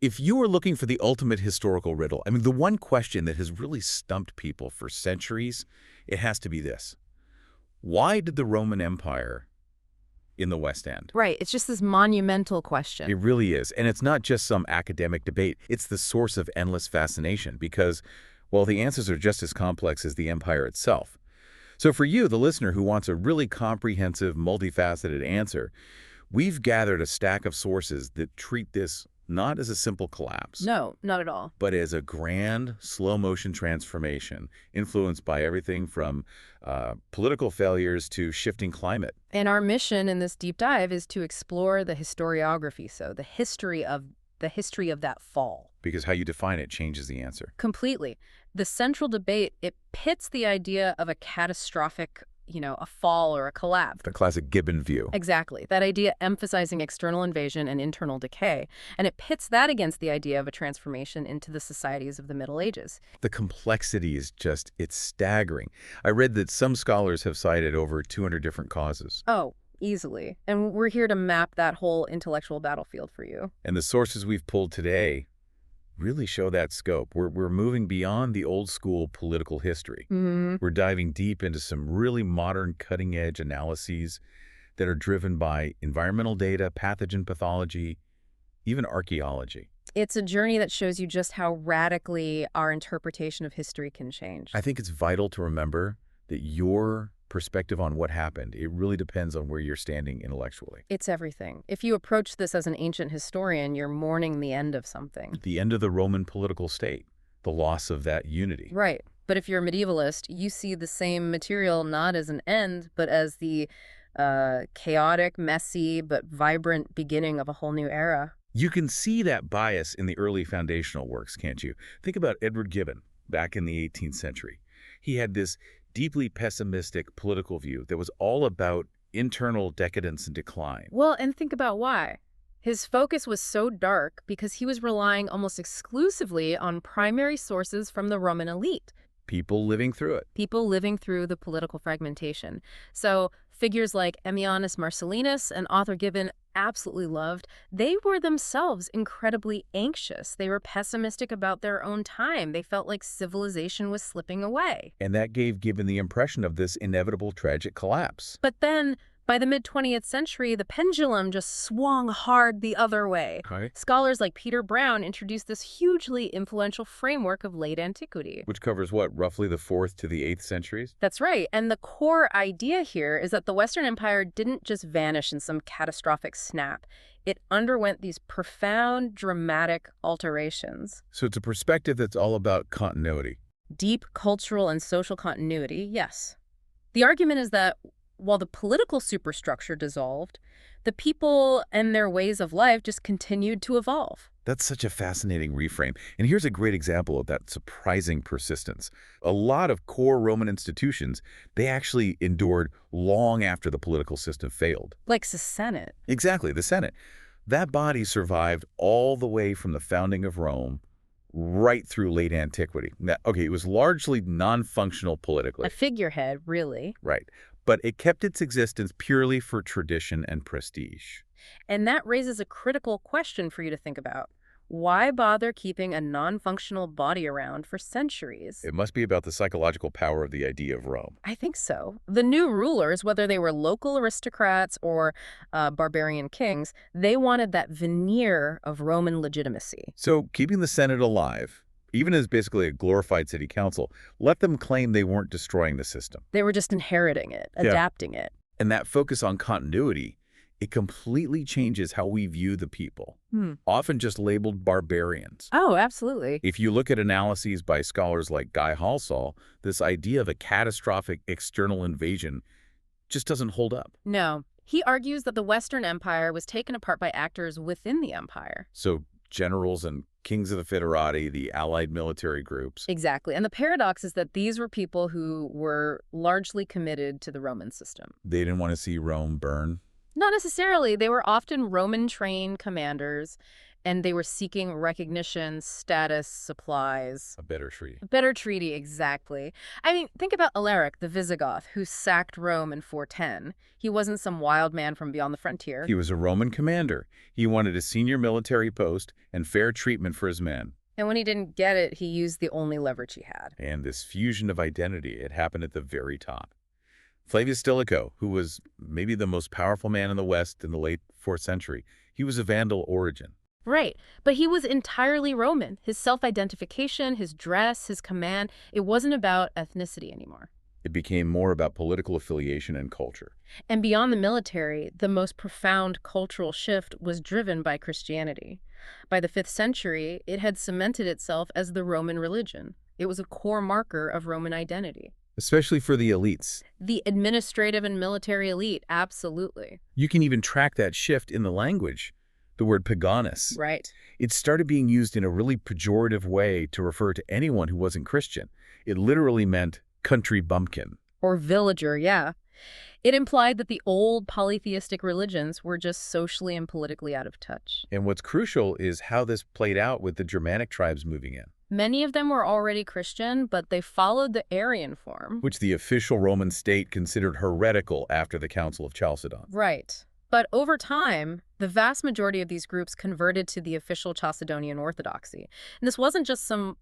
If you were looking for the ultimate historical riddle, I mean, the one question that has really stumped people for centuries, it has to be this. Why did the Roman Empire in the West End? Right. It's just this monumental question. It really is. And it's not just some academic debate. It's the source of endless fascination because, well, the answers are just as complex as the empire itself. So for you, the listener who wants a really comprehensive, multifaceted answer, we've gathered a stack of sources that treat this not as a simple collapse. No, not at all. But as a grand, slow-motion transformation influenced by everything from political failures to shifting climate. And our mission in this deep dive is to explore the historiography, so the history of that fall. Because how you define it changes the answer. Completely. The central debate, it pits the idea of a catastrophic, a fall or a collapse. The classic Gibbon view. Exactly. That idea emphasizing external invasion and internal decay. And it pits that against the idea of a transformation into the societies of the Middle Ages. The complexity is it's staggering. I read that some scholars have cited over 200 different causes. Oh, easily. And we're here to map that whole intellectual battlefield for you. And the sources we've pulled today really show that scope. We're moving beyond the old school political history. Mm-hmm. We're diving deep into some really modern cutting-edge analyses that are driven by environmental data, pathogen pathology, even archaeology. It's a journey that shows you just how radically our interpretation of history can change. I think it's vital to remember that your perspective on what happened, it really depends on where you're standing intellectually. It's everything. If you approach this as an ancient historian, you're mourning the end of something. The end of the Roman political state, the loss of that unity. Right. But if you're a medievalist, you see the same material not as an end, but as the chaotic, messy, but vibrant beginning of a whole new era. You can see that bias in the early foundational works, can't you? Think about Edward Gibbon back in the 18th century. He had this deeply pessimistic political view that was all about internal decadence and decline. Well, and think about why. His focus was so dark because he was relying almost exclusively on primary sources from the Roman elite. People living through it. People living through the political fragmentation. So figures like Ammianus Marcellinus, an author Gibbon absolutely loved, they were themselves incredibly anxious. They were pessimistic about their own time. They felt like civilization was slipping away. And that gave Gibbon the impression of this inevitable tragic collapse. But then, by the mid-20th century, the pendulum just swung hard the other way. Okay. Scholars like Peter Brown introduced this hugely influential framework of late antiquity. Which covers what, roughly the 4th to the 8th centuries? That's right. And the core idea here is that the Western Empire didn't just vanish in some catastrophic snap. It underwent these profound, dramatic alterations. So it's a perspective that's all about continuity. Deep cultural and social continuity, yes. The argument is that while the political superstructure dissolved, the people and their ways of life just continued to evolve. That's such a fascinating reframe. And here's a great example of that surprising persistence. A lot of core Roman institutions, they actually endured long after the political system failed. Like the Senate. Exactly, the Senate. That body survived all the way from the founding of Rome right through late antiquity. Now, okay, it was largely non-functional politically. A figurehead, really. Right. But it kept its existence purely for tradition and prestige. And that raises a critical question for you to think about. Why bother keeping a non-functional body around for centuries? It must be about the psychological power of the idea of Rome. I think so. The new rulers, whether they were local aristocrats or barbarian kings, they wanted that veneer of Roman legitimacy. So keeping the Senate alive, even as basically a glorified city council, let them claim they weren't destroying the system. They were just inheriting it, adapting it. And that focus on continuity, it completely changes how we view the people, often just labeled barbarians. Oh, absolutely. If you look at analyses by scholars like Guy Halsall, this idea of a catastrophic external invasion just doesn't hold up. No. He argues that the Western Empire was taken apart by actors within the empire. So generals and kings of the Foederati, the allied military groups. Exactly. And the paradox is that these were people who were largely committed to the Roman system. They didn't want to see Rome burn. Not necessarily. They were often Roman-trained commanders, And they were seeking recognition, status, supplies. A better treaty. A better treaty, exactly. I mean, think about Alaric, the Visigoth, who sacked Rome in 410. He wasn't some wild man from beyond the frontier. He was a Roman commander. He wanted a senior military post and fair treatment for his men. And when he didn't get it, he used the only leverage he had. And this fusion of identity, it happened at the very top. Flavius Stilicho, who was maybe the most powerful man in the West in the late 4th century, he was of Vandal origin. Right, but he was entirely Roman. His self-identification, his dress, his command, it wasn't about ethnicity anymore. It became more about political affiliation and culture. And beyond the military, the most profound cultural shift was driven by Christianity. By the 5th century, it had cemented itself as the Roman religion. It was a core marker of Roman identity. Especially for the elites. The administrative and military elite, absolutely. You can even track that shift in the language. The word paganus. Right. It started being used in a really pejorative way to refer to anyone who wasn't Christian. It literally meant country bumpkin. Or villager, yeah. It implied that the old polytheistic religions were just socially and politically out of touch. And what's crucial is how this played out with the Germanic tribes moving in. Many of them were already Christian, but they followed the Arian form. Which the official Roman state considered heretical after the Council of Chalcedon. Right. But over time, the vast majority of these groups converted to the official Chalcedonian Orthodoxy. And this wasn't just some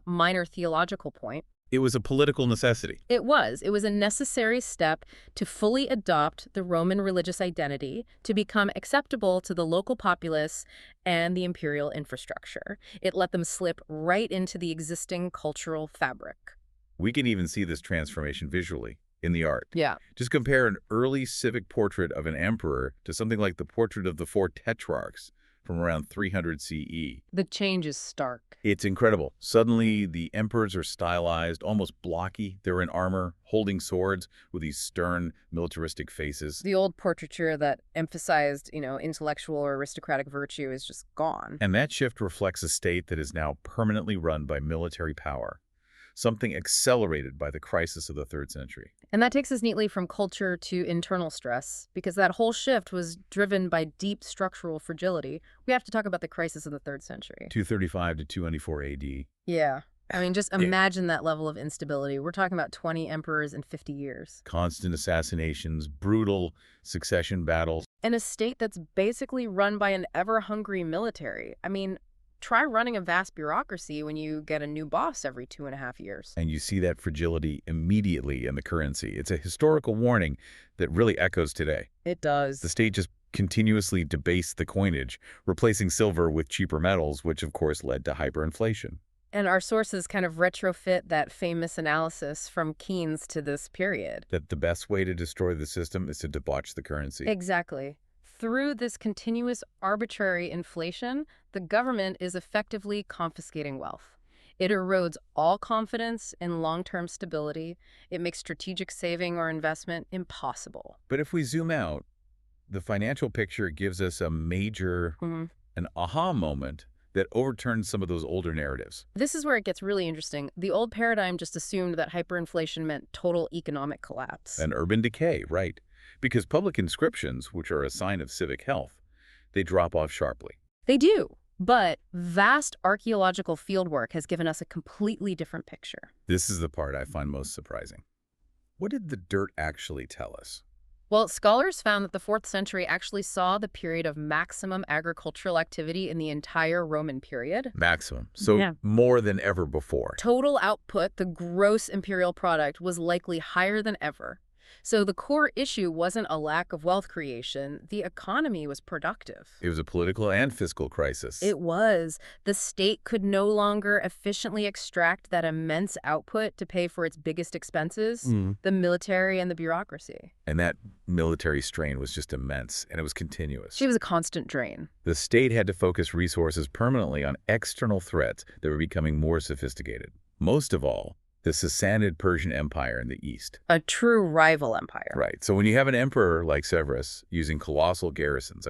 minor theological point. It was a political necessity. It was. It was a necessary step to fully adopt the Roman religious identity, to become acceptable to the local populace and the imperial infrastructure. It let them slip right into the existing cultural fabric. We can even see this transformation visually in the art. Yeah. Just compare an early civic portrait of an emperor to something like the portrait of the 4 tetrarchs from around 300 CE. The change is stark. It's incredible. Suddenly, the emperors are stylized, almost blocky. They're in armor, holding swords with these stern, militaristic faces. The old portraiture that emphasized, intellectual or aristocratic virtue is just gone. And that shift reflects a state that is now permanently run by military power, something accelerated by the crisis of the 3rd century. And that takes us neatly from culture to internal stress, because that whole shift was driven by deep structural fragility. We have to talk about the crisis of the 3rd century. 235 to 294 AD. Yeah. I mean, just imagine that level of instability. We're talking about 20 emperors in 50 years. Constant assassinations, brutal succession battles. And a state that's basically run by an ever-hungry military. I mean, try running a vast bureaucracy when you get a new boss every 2.5 years. And you see that fragility immediately in the currency. It's a historical warning that really echoes today. It does. The state just continuously debased the coinage, replacing silver with cheaper metals, which of course led to hyperinflation. And our sources kind of retrofit that famous analysis from Keynes to this period. That the best way to destroy the system is to debauch the currency. Exactly. Through this continuous arbitrary inflation, the government is effectively confiscating wealth. It erodes all confidence in long-term stability. It makes strategic saving or investment impossible. But if we zoom out, the financial picture gives us a major, an aha moment that overturns some of those older narratives. This is where it gets really interesting. The old paradigm just assumed that hyperinflation meant total economic collapse. And urban decay, right. Because public inscriptions, which are a sign of civic health, they drop off sharply. They do. But vast archaeological fieldwork has given us a completely different picture. This is the part I find most surprising. What did the dirt actually tell us? Well, scholars found that the 4th century actually saw the period of maximum agricultural activity in the entire Roman period. Maximum. So more than ever before. Total output, the gross imperial product, was likely higher than ever. So the core issue wasn't a lack of wealth creation. The economy was productive. It was a political and fiscal crisis. It was. The state could no longer efficiently extract that immense output to pay for its biggest expenses, the military and the bureaucracy. And that military strain was just immense, and it was continuous. It was a constant drain. The state had to focus resources permanently on external threats that were becoming more sophisticated. Most of all, the Sassanid Persian Empire in the east. A true rival empire. Right. So when you have an emperor like Severus using colossal garrisons,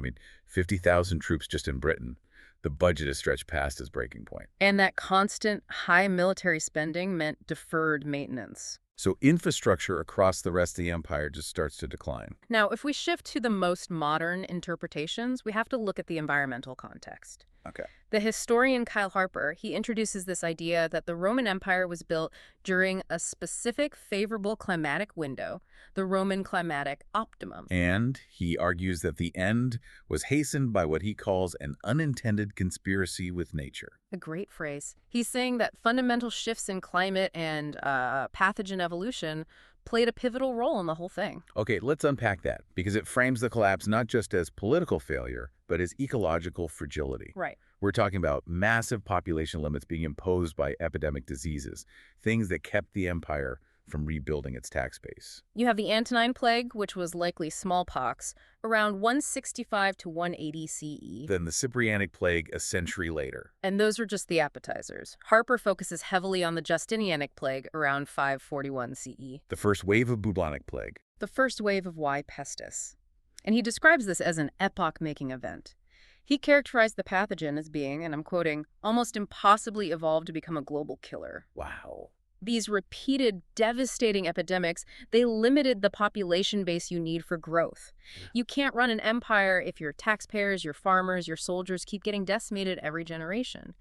50,000 troops just in Britain, the budget is stretched past its breaking point. And that constant high military spending meant deferred maintenance. So infrastructure across the rest of the empire just starts to decline. Now, if we shift to the most modern interpretations, we have to look at the environmental context. Okay. The historian Kyle Harper, he introduces this idea that the Roman Empire was built during a specific favorable climatic window, the Roman climatic optimum. And he argues that the end was hastened by what he calls an unintended conspiracy with nature. A great phrase. He's saying that fundamental shifts in climate and pathogen evolution played a pivotal role in the whole thing. Okay, let's unpack that, because it frames the collapse not just as political failure, but as ecological fragility. Right. We're talking about massive population limits being imposed by epidemic diseases, things that kept the empire from rebuilding its tax base. You have the Antonine Plague, which was likely smallpox, around 165 to 180 CE. Then the Cyprianic Plague a century later. And those are just the appetizers. Harper focuses heavily on the Justinianic Plague around 541 CE. The first wave of bubonic plague. The first wave of Y. pestis. And he describes this as an epoch-making event. He characterized the pathogen as being, and I'm quoting, almost impossibly evolved to become a global killer. Wow. These repeated, devastating epidemics, they limited the population base you need for growth. You can't run an empire if your taxpayers, your farmers, your soldiers keep getting decimated every generation.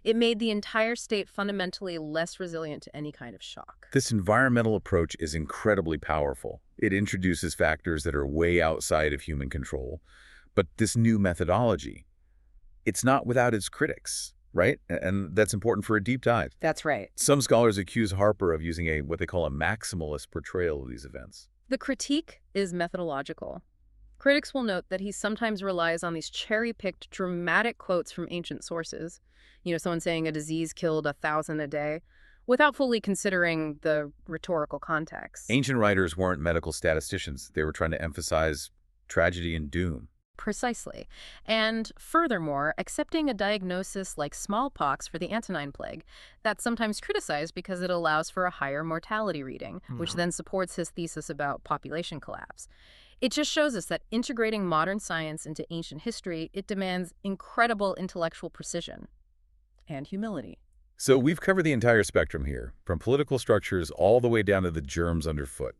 It made the entire state fundamentally less resilient to any kind of shock. This environmental approach is incredibly powerful. It introduces factors that are way outside of human control. But this new methodology, it's not without its critics, right? And that's important for a deep dive. That's right. Some scholars accuse Harper of using what they call a maximalist portrayal of these events. The critique is methodological. Critics will note that he sometimes relies on these cherry-picked dramatic quotes from ancient sources. Someone saying a disease killed 1,000 a day, without fully considering the rhetorical context. Ancient writers weren't medical statisticians. They were trying to emphasize tragedy and doom. Precisely. And furthermore, accepting a diagnosis like smallpox for the Antonine Plague, that's sometimes criticized because it allows for a higher mortality reading, which then supports his thesis about population collapse. It just shows us that integrating modern science into ancient history, it demands incredible intellectual precision and humility. So we've covered the entire spectrum here, from political structures all the way down to the germs underfoot.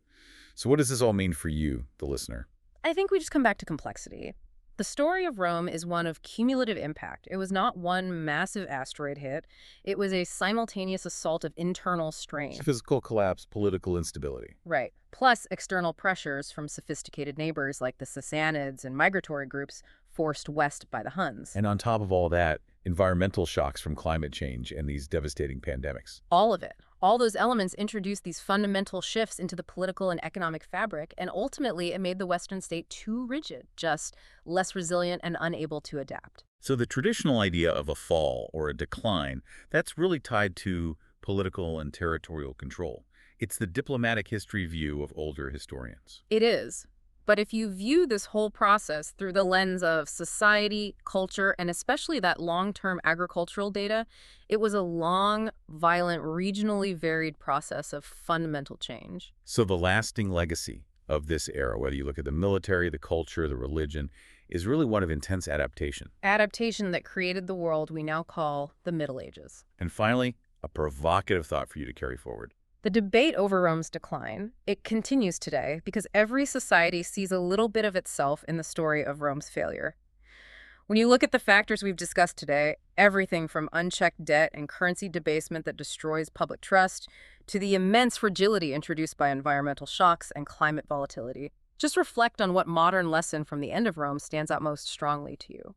So what does this all mean for you, the listener? I think we just come back to complexity. The story of Rome is one of cumulative impact. It was not one massive asteroid hit. It was a simultaneous assault of internal strain. Physical collapse, political instability. Right. Plus external pressures from sophisticated neighbors like the Sassanids and migratory groups forced west by the Huns. And on top of all that, environmental shocks from climate change and these devastating pandemics. All of it. All those elements introduced these fundamental shifts into the political and economic fabric, and ultimately it made the Western state too rigid, just less resilient and unable to adapt. So the traditional idea of a fall or a decline, that's really tied to political and territorial control. It's the diplomatic history view of older historians. It is. But if you view this whole process through the lens of society, culture, and especially that long-term agricultural data, it was a long, violent, regionally varied process of fundamental change. So the lasting legacy of this era, whether you look at the military, the culture, the religion, is really one of intense adaptation. Adaptation that created the world we now call the Middle Ages. And finally, a provocative thought for you to carry forward. The debate over Rome's decline, it continues today because every society sees a little bit of itself in the story of Rome's failure. When you look at the factors we've discussed today, everything from unchecked debt and currency debasement that destroys public trust to the immense fragility introduced by environmental shocks and climate volatility, just reflect on what modern lesson from the end of Rome stands out most strongly to you.